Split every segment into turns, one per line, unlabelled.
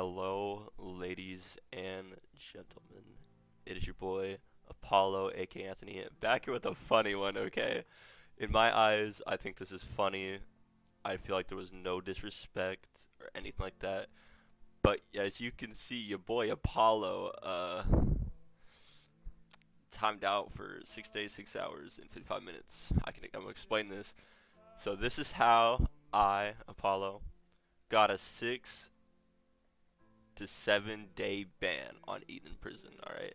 Hello, ladies and gentlemen. It is your boy, Apollo, aka Anthony, back here with a funny one, okay? In my eyes, I think this is funny. I feel like there was no disrespect or anything like that. But as you can see, your boy Apollo, timed out for 6 days, 6 hours, and 55 minutes. I'm gonna explain this. So this is how I, Apollo, got a 6 to 7 day ban on eating in prison. All right,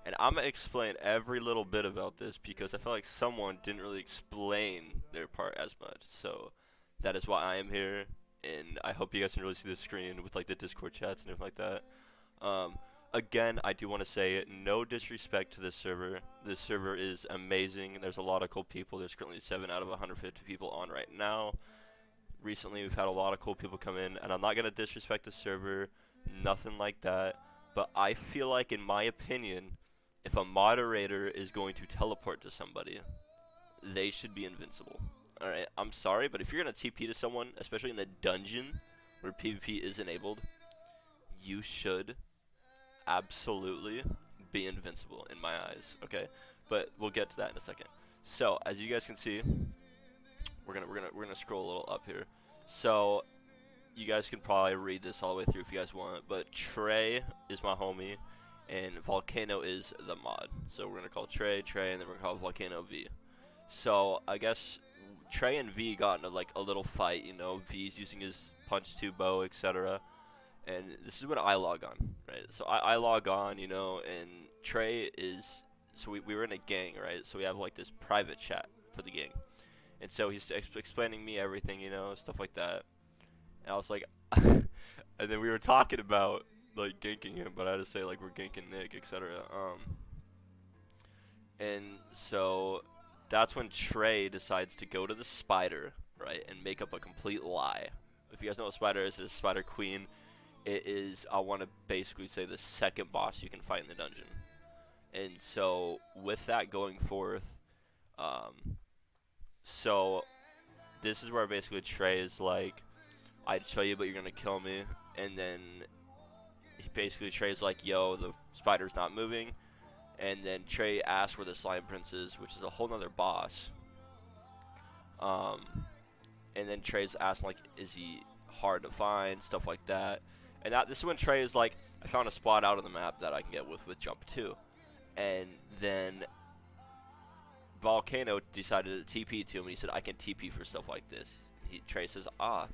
and I'm gonna explain every little bit about this because I feel like someone didn't really explain their part as much. So that is why I am here, and I hope you guys can really see the screen with like the Discord chats and everything like that. Um, Again, I do want to say it. No disrespect to this server. This server is amazing. There's a lot of cool people. There's currently 7 out of 150 people on right now. Recently, we've had a lot of cool people come in, and I'm not gonna disrespect the server, nothing like that. But I feel like, in my opinion, if a moderator is going to teleport to somebody, they should be invincible. All right, I'm sorry, but if you're gonna TP to someone, especially in the dungeon where PvP is enabled, you should absolutely be invincible in my eyes. Okay, but we'll get to that in a second. So as you guys can see, we're gonna scroll a little up here. So you guys can probably read this all the way through if you guys want. But Trey is my homie, and Volcano is the mod. So we're gonna call Trey, and then we're gonna call Volcano V. So I guess Trey and V got into like a little fight. You know, V's using his punch two bow, etc. And this is when I log on, right? So I log on, you know, and Trey is. So we were in a gang, right? So we have like this private chat for the gang. And so he's explaining me everything, you know, stuff like that. And I was like, and then we were talking about like ganking him, but I had to say like we're ganking Nick, etc. And so that's when Trey decides to go to the spider, right, and make up a complete lie. If you guys know what spider is, it's Spider Queen. It is, I want to basically say, the second boss you can fight in the dungeon. And so with that going forth, so this is where basically Trey is like, I'd show you, but you're gonna kill me. And then Trey's like, yo, the spider's not moving. And then Trey asks where the slime prince is, which is a whole nother boss. Um, and then Trey's asking like, is he hard to find, stuff like that. And this is when Trey is like, I found a spot out on the map that I can get with jump 2. And then Volcano decided to TP to him, and he said, I can TP for stuff like this. Trey says, ah.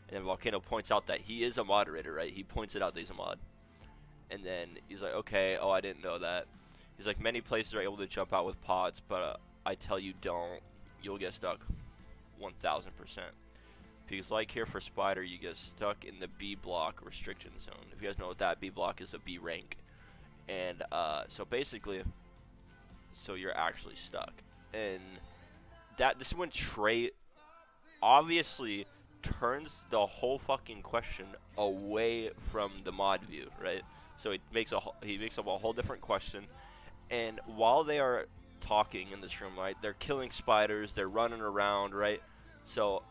And then Volcano points out that he is a moderator, right? He points it out that he's a mod. And then he's like, okay, oh, I didn't know that. He's like, many places are able to jump out with pods, but I tell you don't. You'll get stuck 1,000%. Because like here for Spider, you get stuck in the B block restriction zone. If you guys know what that B block is, a B rank. And so basically, so you're actually stuck. And this is when Trey obviously turns the whole fucking question away from the mod view, right? So he makes up a whole different question. And while they are talking in this room, right, they're killing spiders, they're running around, right? So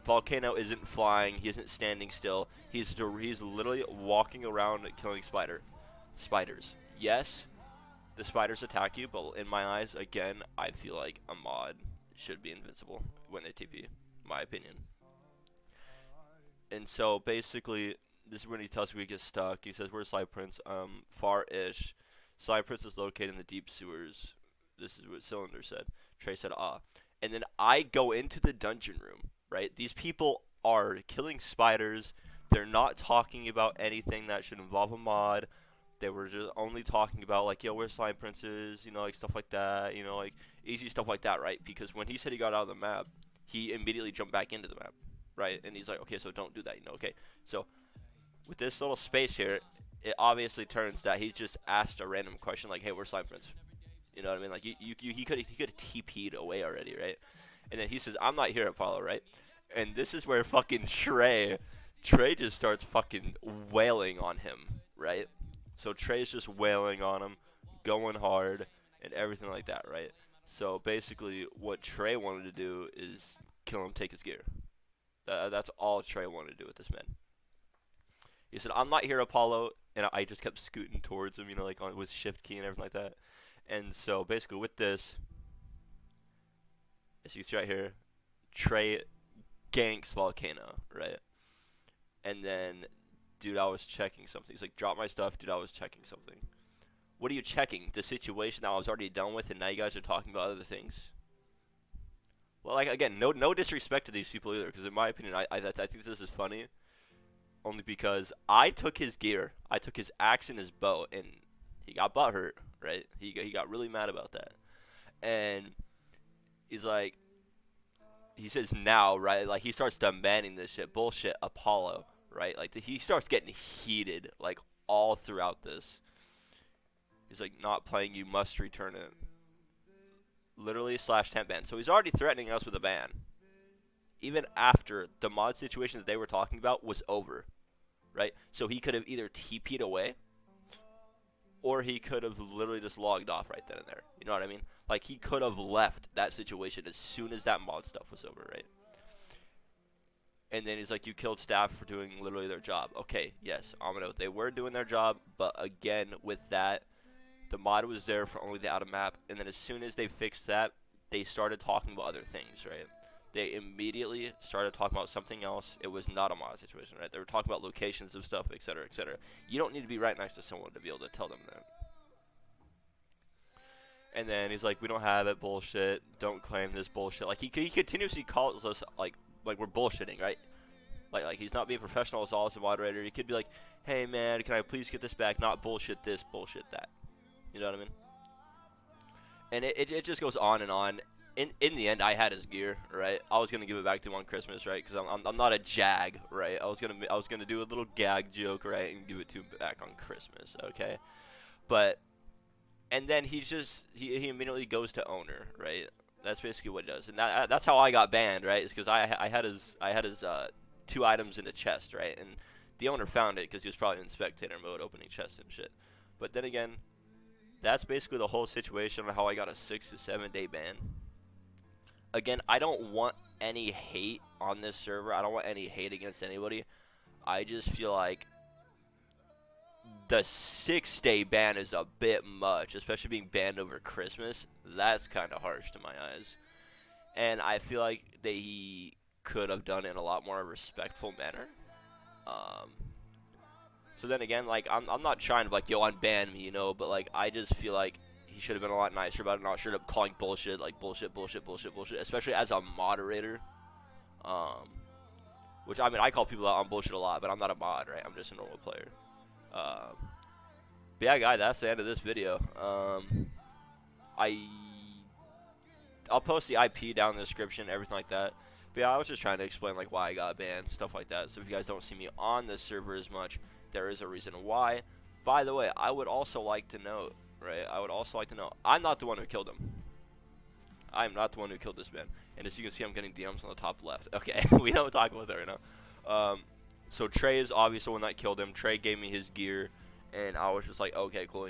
Volcano isn't flying, he isn't standing still. He's literally walking around killing spiders. Yes, the spiders attack you, but in my eyes, again, I feel like a mod should be invincible when they TP, my opinion. And so basically, this is when he tells me he gets stuck. He says, "Where's Slime Prince?" Far-ish. Slime Prince is located in the deep sewers. This is what Cylinder said. Trey said, ah. And then I go into the dungeon room, right? These people are killing spiders. They're not talking about anything that should involve a mod. They were just only talking about, like, yo, where's Slime Prince is, you know, like, stuff like that, you know, like, easy stuff like that, right? Because when he said he got out of the map, he immediately jumped back into the map, right? And he's like, okay, so don't do that, you know, okay. So with this little space here, it obviously turns that he just asked a random question, like, hey, where's Slime Prince? You know what I mean? Like, he could have TP'd away already, right? And then he says, I'm not here, Apollo, right? And this is where fucking Trey just starts fucking wailing on him, right? So Trey's just wailing on him, going hard, and everything like that, right? So basically, what Trey wanted to do is kill him, take his gear. That's all Trey wanted to do with this man. He said, "I'm not here, Apollo," and I just kept scooting towards him, like with shift key and everything like that. And so basically with this, as you can see right here, Trey ganks Volcano, right? And then, dude, I was checking something. He's like, "Drop my stuff, dude. I was checking something." What are you checking? The situation that I was already done with, and now you guys are talking about other things. Well, like again, no disrespect to these people either, because in my opinion, I think this is funny, only because I took his gear, I took his axe and his bow, and he got butthurt, right? He got really mad about that, and he's like, he says now, right? Like he starts demanding this shit, bullshit, Apollo, right? Like he starts getting heated, like all throughout this. He's like, not playing, you must return it. Literally slash temp ban. So he's already threatening us with a ban, even after the mod situation that they were talking about was over, right? So he could have either TP'd away, or he could have literally just logged off right then and there. You know what I mean? Like he could have left that situation as soon as that mod stuff was over, right? And then he's like, you killed staff for doing literally their job. Okay, yes, Amino, they were doing their job, but again, with that, the mod was there for only the out of map, and then as soon as they fixed that, they started talking about other things, right? They immediately started talking about something else. It was not a mod situation, right? They were talking about locations of stuff, etc., etc. You don't need to be right next to someone to be able to tell them that. And then he's like, we don't have it, bullshit. Don't claim this bullshit. Like, he continuously calls us, like we're bullshitting, right? Like he's not being professional as all as a moderator. He could be like, hey, man, can I please get this back? Not bullshit this, bullshit that. You know what I mean? And it just goes on and on. In the end, I had his gear, right? I was gonna give it back to him on Christmas, right? Because I'm not a jag, right? I was gonna do a little gag joke, right, and give it to him back on Christmas, okay? But and then he immediately goes to owner, right? That's basically what he does, and that's how I got banned, right? Is because I had his 2 items in the chest, right? And the owner found it because he was probably in spectator mode, opening chests and shit. But then again, that's basically the whole situation on how I got a 6 to 7 day ban. Again, I don't want any hate on this server. I don't want any hate against anybody. I just feel like the 6-day ban is a bit much, especially being banned over Christmas. That's kind of harsh to my eyes. And I feel like they could have done it in a lot more respectful manner. So then again, like, I'm not trying to, like, yo, unban me, but, like, I just feel like he should have been a lot nicer about it, not straight up calling bullshit, like, bullshit, especially as a moderator. Which, I mean, I call people out on bullshit a lot, but I'm not a mod, right? I'm just a normal player. But yeah, guys, that's the end of this video. I'll post the IP down in the description, everything like that. But yeah, I was just trying to explain, like, why I got banned, stuff like that. So if you guys don't see me on this server as much, there is a reason why. By the way, I would also like to know, right? I'm not the one who killed him. I'm not the one who killed this man. And as you can see, I'm getting DMs on the top left. Okay, we don't talk about that right now. So Trey is obviously the one that killed him. Trey gave me his gear, and I was just like, okay, cool,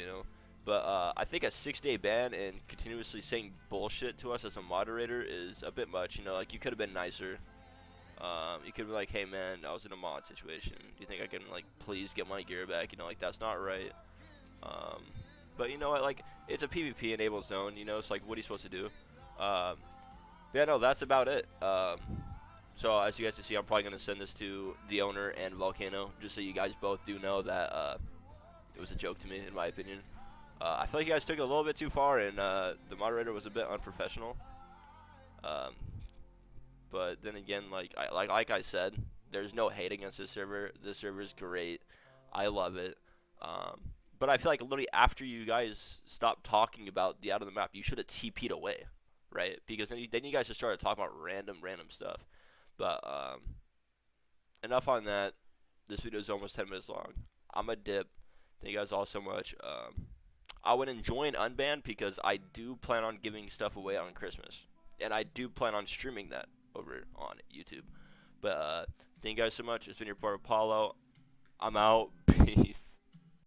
But I think a 6-day ban and continuously saying bullshit to us as a moderator is a bit much. Like, you could have been nicer. You could be like, hey, man, I was in a mod situation. Do you think I can, like, please get my gear back? Like, that's not right. But you know what? Like, it's a PvP enabled zone. It's like, what are you supposed to do? Yeah, no, that's about it. So as you guys can see, I'm probably going to send this to the owner and Volcano, just so you guys both do know that it was a joke to me, in my opinion. I feel like you guys took it a little bit too far, and the moderator was a bit unprofessional. But then again, like I said, there's no hate against this server. This server is great. I love it. But I feel like literally after you guys stopped talking about the out of the map, you should have TP'd away, right? Because then you guys just started talking about random stuff. But enough on that. This video is almost 10 minutes long. I'm a dip. Thank you guys all so much. I would enjoy an unban because I do plan on giving stuff away on Christmas. And I do plan on streaming that over on YouTube. But thank you guys so much. It's been your report, Apollo. I'm out. Peace.